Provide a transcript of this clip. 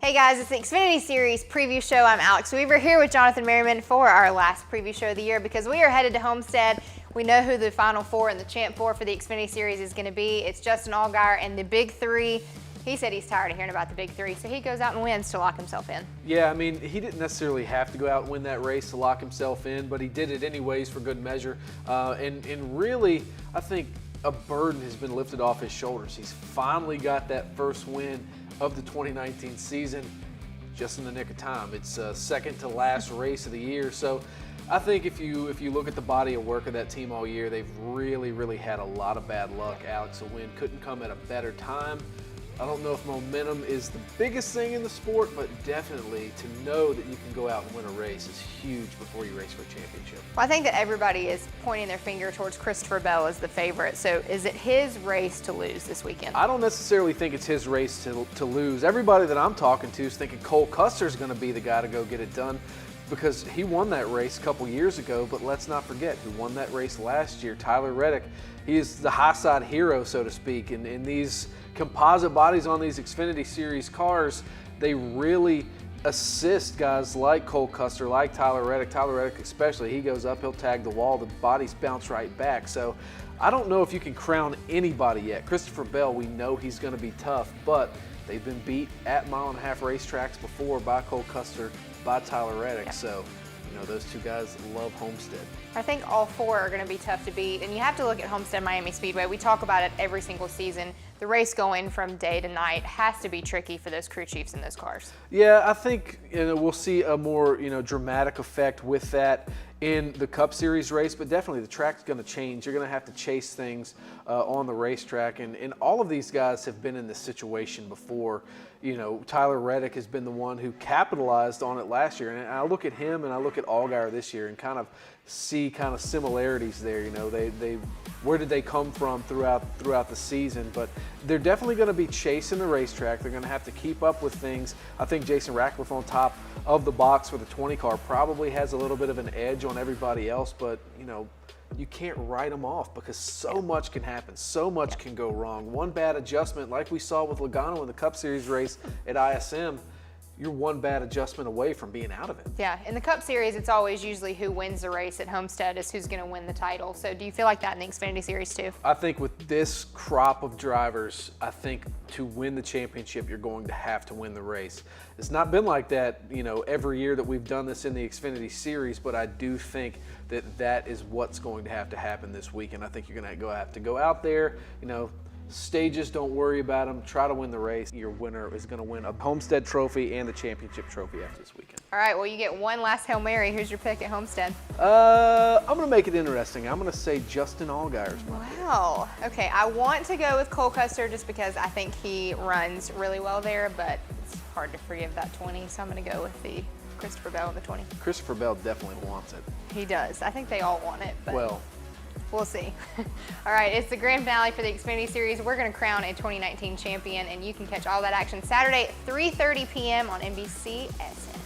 Hey guys, it's the Xfinity Series Preview Show. I'm Alex Weaver here with Jonathan Merryman for our last preview show of the year because we are headed to Homestead. We know who the Final Four and the Champ Four for the Xfinity Series is going to be. It's Justin Allgaier and the Big Three. He said he's tired of hearing about the Big Three, so he goes out and wins to lock himself in. Yeah, I mean, he didn't necessarily have to go out and win that race to lock himself in, but he did it anyways for good measure. And really, I think a burden has been lifted off his shoulders. He's finally got that first win of the 2019 season just in the nick of time. It's second to last race of the year. So I think if you look at the body of work of that team all year, they've really had a lot of bad luck. Alex, a win couldn't come at a better time. I don't know if momentum is the biggest thing in the sport, but definitely to know that you can go out and win a race is huge before you race for a championship. Well, I think that everybody is pointing their finger towards Christopher Bell as the favorite. So is it his race to lose this weekend? I don't necessarily think it's his race to lose. Everybody that I'm talking to is thinking Cole Custer's going to be the guy to go get it done because he won that race a couple years ago, but let's not forget who won that race last year, Tyler Reddick. He is the high side hero, so to speak, and in these composite bodies on these Xfinity Series cars, they really assist guys like Cole Custer, like Tyler Reddick. Tyler Reddick especially, he goes up, he'll tag the wall, the bodies bounce right back. So I don't know if you can crown anybody yet. Christopher Bell, we know he's going to be tough, but they've been beat at mile-and-a-half racetracks before by Cole Custer, by Tyler Reddick. Yeah. So, you know, those two guys love Homestead. I think all four are going to be tough to beat, and you have to look at Homestead Miami Speedway. We talk about it every single season. The race going from day to night has to be tricky for those crew chiefs in those cars. Yeah, I think we'll see a more dramatic effect with that in the Cup Series race, but definitely the track's going to change. You're going to have to chase things on the racetrack, and all of these guys have been in this situation before. Tyler Reddick has been the one who capitalized on it last year, and I look at him and I look at Allgaier this year and kind of see similarities there. Where did they come from throughout the season? But they're definitely going to be chasing the racetrack. They're going to have to keep up with things. I think Jason Ratcliffe on top of the box for the 20 car probably has a little bit of an edge on everybody else, but you can't write them off because so much can happen. So much can go wrong. One bad adjustment, like we saw with Logano in the Cup Series race at ISM, you're one bad adjustment away from being out of it. Yeah, in the Cup Series, it's always usually who wins the race at Homestead is who's going to win the title. So do you feel like that in the Xfinity Series too? I think with this crop of drivers, I think to win the championship, you're going to have to win the race. It's not been like that, every year that we've done this in the Xfinity Series, but I do think that is what's going to have to happen this weekend. I think you're going to have to go out there, stages, don't worry about them. Try to win the race. Your winner is going to win a Homestead trophy and the championship trophy after this weekend. All right, well, you get one last Hail Mary. Who's your pick at Homestead? I'm going to make it interesting. I'm going to say Justin Allgaier's my pick. Wow. Okay, I want to go with Cole Custer just because I think he runs really well there, but it's hard to forgive that 20, so I'm going to go with the Christopher Bell in the 20. Christopher Bell definitely wants it. He does. I think they all want it, but well, we'll see. All right, it's the grand finale for the Xfinity Series. We're going to crown a 2019 champion, and you can catch all that action Saturday at 3:30 p.m. on NBC SM.